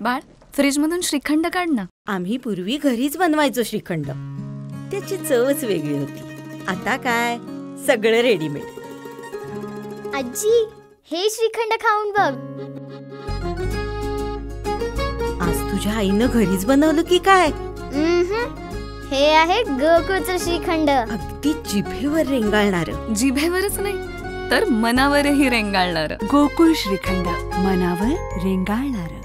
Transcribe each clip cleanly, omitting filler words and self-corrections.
बाळ, फ्रीजमधून श्रीखंड काढ ना. आम्ही पूर्वी घरीच बनवायचो श्रीखंड. त्याची चवच वेगळी होती. आता काय सगळं रेडीमेड. आजी, हे श्रीखंड खाऊन बघ. आज तुझ्या आईनं घरीच बनवलं की काय? हे आहे गोकुळचं श्रीखंड. अगदी जिभेवर रेंगाळणार. जिभेवरच नाही तर मनावरही रेंगाळणार. गोकुळ श्रीखंड, मनावर रेंगाळणार.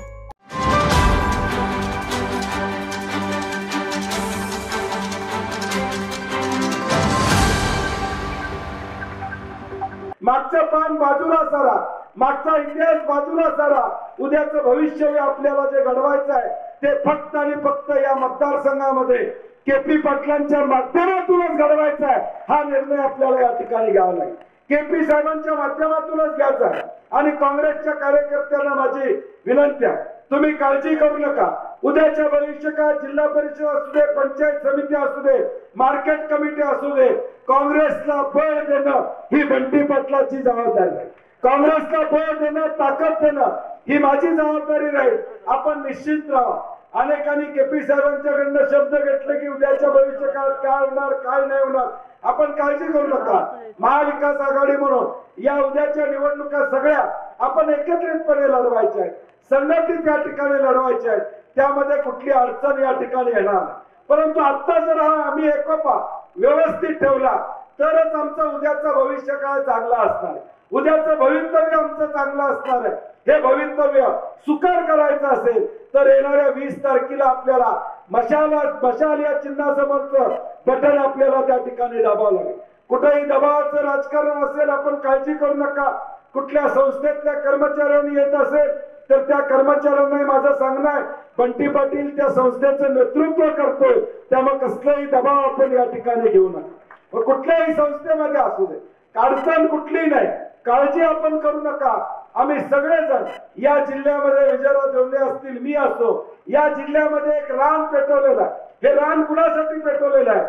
मागचं पान बाजूला सारा, मागचा इतिहास बाजूला सारा. उद्याचं भविष्य आपल्याला जे घडवायचं आहे ते फक्त आणि फक्त या मतदारसंघामध्ये केपी पाटलांच्या माध्यमातूनच घडवायचा आहे. हा निर्णय आपल्याला या ठिकाणी घ्यावा लागेल. केपी साहेबांच्या माध्यमातूनच घ्यायचा आहे. आणि काँग्रेसच्या कार्यकर्त्यांना माझी विनंती आहे, तुम्ही काळजी करू नका. उद्याच्या भविष्यकाळात जिल्हा परिषद असू दे, पंचायत समिती असू दे, मार्केट कमिटी असू दे, काँग्रेसला बळ देणं ही बंटी पाटलाची जबाबदारी आहे. काँग्रेसला बळ देणं, ताकद देणं ही माझी जबाबदारी राहील. आपण निश्चित राहा. अनेकांनी केपी साहेबांच्याकडनं शब्द घेतले की उद्याच्या भविष्यकाळात काय होणार, काय नाही होणार. आपण काळजी करू नका. महाविकास आघाडी म्हणून या उद्याच्या निवडणुका सगळ्या आपण एकत्रितपणे लढवायच्या आहेत, संघटित या ठिकाणी लढवायच्या आहेत. त्यामध्ये कुठली अडचण या ठिकाणी येणार नाही. परंतु आता जर आम्ही एकोपा व्यवस्थित ठेवला तरच आमचं उद्याचं भविष्यकाळ चांगला असणार आहे. उद्याचं भवितव्य आमचं चांगलं असणार आहे. हे भवितव्य सुकर करायचं असेल तर येणाऱ्या 20 तारखेला आपल्याला मशाल या चिन्हासमोरचं बटन आपल्याला त्या ठिकाणी दाबावं लागेल. कुठेही दबावाचं राजकारण असेल आपण काळजी करू नका. कुठल्या संस्थेतल्या कर्मचाऱ्यांनी येत असेल तर त्या कर्मचाऱ्यांना माझं सांगणं आहे, बंटी पाटील त्या संस्थेचं नेतृत्व करतोय, त्यामुळे कसलाही दबाव आपण या ठिकाणी घेऊ नका. कुठल्याही संस्थेमध्ये असू दे, अडचण कुठली नाही, काळजी आपण करू नका. आम्ही सगळेजण या जिल्ह्यामध्ये विजयराव देवणे असतील, मी असो, या जिल्ह्यामध्ये एक रान पेटवलेलं आहे. हे रान कुणासाठी पेटवलेलं आहे?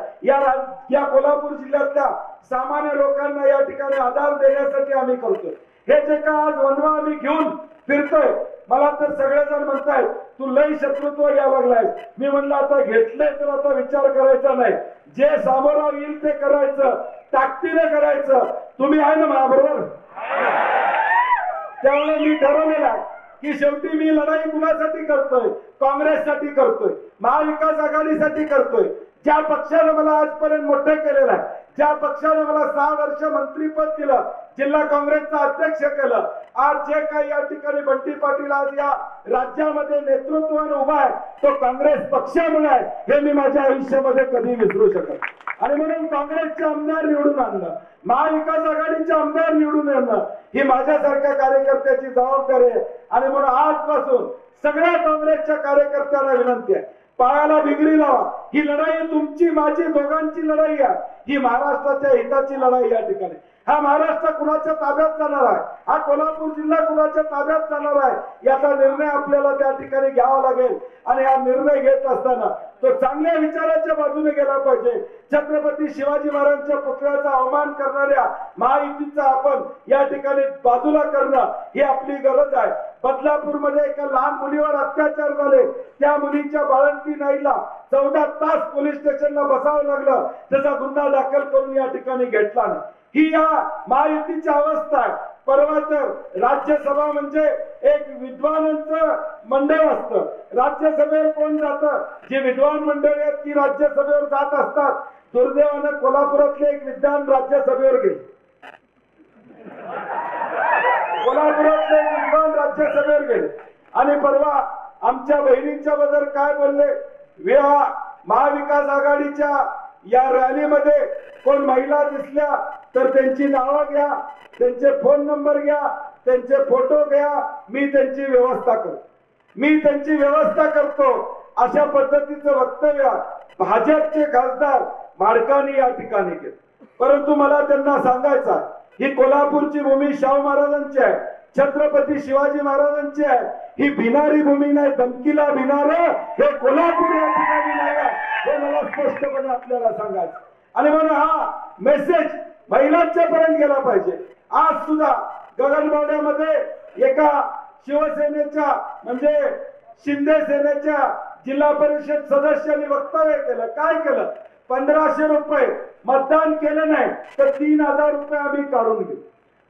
या कोल्हापूर जिल्ह्यातल्या सामान्य लोकांना या ठिकाणी आधार देण्यासाठी आम्ही करतोय. हे जे का आज वनवा आम्ही घेऊन फिरतोय, मला तर सगळेजण म्हणतायत तू लई शत्रुत्व या लागलाय. मी म्हणलं आता घेतले तर आता विचार करायचा नाही, जे सामोरं येईल ते करायचं, ताकदीने करायचं. तुम्ही आहे ना माझ्याबरोबर? त्यामुळे मी ठरवलेलं आहे की शेवटी मी लढाई कुणासाठी करतोय? काँग्रेससाठी करतोय, महाविकास आघाडीसाठी करतोय. ज्या पक्षाने मला आजपर्यंत मोठं केलेलं आहे, ज्या पक्षाने मला 6 वर्ष मंत्रीपद दिलं, जिल्हा काँग्रेसचा अध्यक्ष केलं, आज जे काही या ठिकाणी बंटी पाटील आज या राज्यामध्ये नेतृत्वाने उभा आहे तो काँग्रेस पक्षामुळे आहे. हे मी माझ्या आयुष्यामध्ये कधी विसरू शकत. आणि म्हणून काँग्रेसचे आमदार निवडून आणणं, महाविकास आघाडीचे आमदार निवडून आणणं ही माझ्यासारख्या कार्यकर्त्याची जबाबदारी आहे. आणि म्हणून आजपासून सगळ्या काँग्रेसच्या कार्यकर्त्यांना विनंती आहे, पायाला बिगरी लावा. ही लढाई तुमची माझी दोघांची लढाई आहे. ही महाराष्ट्राच्या हिताची लढाई या ठिकाणी. हा महाराष्ट्र कुणाच्या ताब्यात जाणार आहे, हा कोल्हापूर जिल्हा कुणाच्या ताब्यात जाणार आहे, याचा निर्णय आपल्याला त्या ठिकाणी घ्यावा लागेल. आणि हा निर्णय घेत असताना तो चांगल्या विचाराच्या बाजूने गेला पाहिजे. छत्रपती शिवाजी महाराजांच्या पुतळ्याचा अवमान करणाऱ्या महायुतीचा आपण या ठिकाणी बाजूला करणं ही आपली गरज आहे. बदलापूरमध्ये एका लहान मुलीवर अत्याचार झाले, त्या मुलीच्या बाळंती नाईला 14 तास पोलीस स्टेशनला बसावं लागलं, त्याचा गुन्हा दाखल करून या ठिकाणी घेतला नाही. ही या महायुतीची अवस्था आहे. परवा तर राज्यसभा म्हणजे एक विद्वानांचं मंडळ असतं. राज्यसभेवर कोण जातं? जे विद्वान मंडळी आहेत ती राज्यसभेवर जात असतात. दुर्दैवानं कोल्हापुरातले एक विद्वान राज्यसभेवर गेले. कोल्हापुरातले एक विद्वान राज्यसभेवर गेले आणि परवा आमच्या बहिणींच्या बद्दल काय बोलले? महाविकास आघाडीच्या या रॅलीमध्ये कोण महिला दिसल्या तर त्यांची नावं घ्या, त्यांचे फोन नंबर घ्या, त्यांचे फोटो घ्या, मी त्यांची व्यवस्था करतो, मी त्यांची व्यवस्था करतो. अशा पद्धतीचं वक्तव्य भाजपचे खासदार माडकांनी या ठिकाणी केलं. परंतु मला त्यांना सांगायचं आहे, ही कोल्हापूरची भूमी शाहू महाराजांची आहे, छत्रपती शिवाजी महाराजांची आहे. ही भिनारी भूमी नाही, धमकीला भिनार हे कोल्हापूर या ठिकाणी नाही आहे, हे मला स्पष्टपणे आपल्याला सांगायचं. आणि म्हणून हा मेसेज महिलांच्या पर्यंत गेला पाहिजे. आज सुद्धा गगनबावड्यामध्ये एका शिवसेनेच्या म्हणजे शिंदे सेनेच्या जिल्हा परिषद सदस्यांनी वक्तव्य केलं. काय केलं? 1500 रुपये मतदान केलं नाही तर 3000 रुपये आम्ही काढून घेऊ.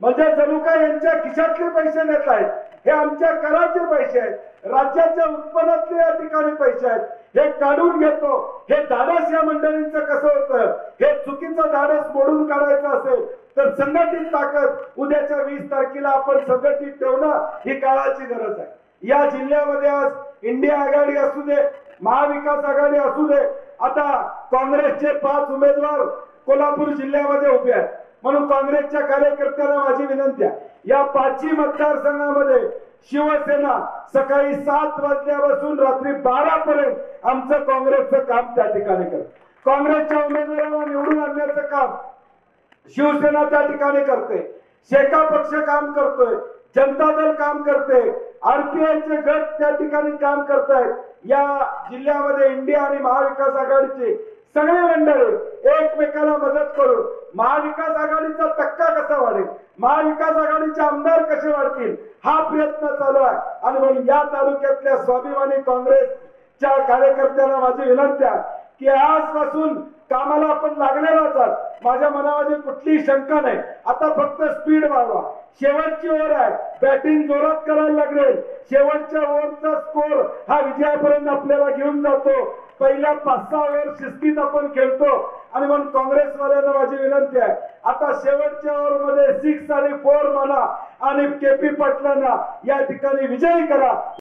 म्हणजे जणू काय यांच्या खिशातले पैसे नेत आहेत. हे आमच्या कराचे पैसे आहेत, राज्याच्या उत्पन्नातले या ठिकाणी पैसे आहेत. हे काढून घेतो. हे धाडस या मंडळींचं कसं होतं? हे चुकीचं धाडस मोडून काढायचं असेल तर संघटित ताकद उद्याच्या 20 तारखेला आपण संघटित ठेवणं ही काळाची गरज आहे. या जिल्ह्यामध्ये आज इंडिया आघाडी असू दे, महाविकास आघाडी असू दे, आता काँग्रेसचे 5 उमेदवार कोल्हापूर जिल्ह्यामध्ये उभे आहेत. म्हणून काँग्रेसच्या कार्यकर्त्यांना माझी विनंती आहे, या 5 मतदारसंघामध्ये शिवसेना सकाळी 7 वाजल्यापासून रात्री 12 पर्यंत आमचं काँग्रेसचं काम त्या ठिकाणी करत. काँग्रेसच्या उमेदवारांना निवडून आणण्याचं काम शिवसेना त्या ठिकाणी करते, शेका पक्ष काम करतोय, जनता दल काम करते, आरपीआयचे गट त्या ठिकाणी काम करतायत. या जिल्ह्यामध्ये इंडिया आणि महाविकास आघाडीचे सगळे मंडळी एकमेकाला मदत करून महाविकास आघाडीचा टक्का कसा वाढेल, महाविकास आघाडीचे आमदार कसे वाढतील हा प्रयत्न चालू आहे. आणि म्हणून या तालुक्यातल्या स्वाभिमानी काँग्रेसच्या कार्यकर्त्यांना माझी विनंती आहे की आजपासून कामाला आपण लागलेलाच आहात. माझ्या मनामध्ये कुठलीही शंका नाही. आता फक्त स्पीड वाढवा. शेवटची ओव्हर आहे, बॅटिंग जोरात करायला लागेल. शेवटच्या ओव्हरचा स्कोर हा विजयापर्यंत आपल्याला घेऊन जातो. पहिल्या 5-6 ओव्हर शिस्तीत आपण खेळतो. आणि म्हणून काँग्रेसवाल्यांना माझी विनंती आहे, आता शेवटच्या ओव्हर मध्ये 6 आणि 4 म्हणा आणि केपी पाटलांना या ठिकाणी विजयी करा.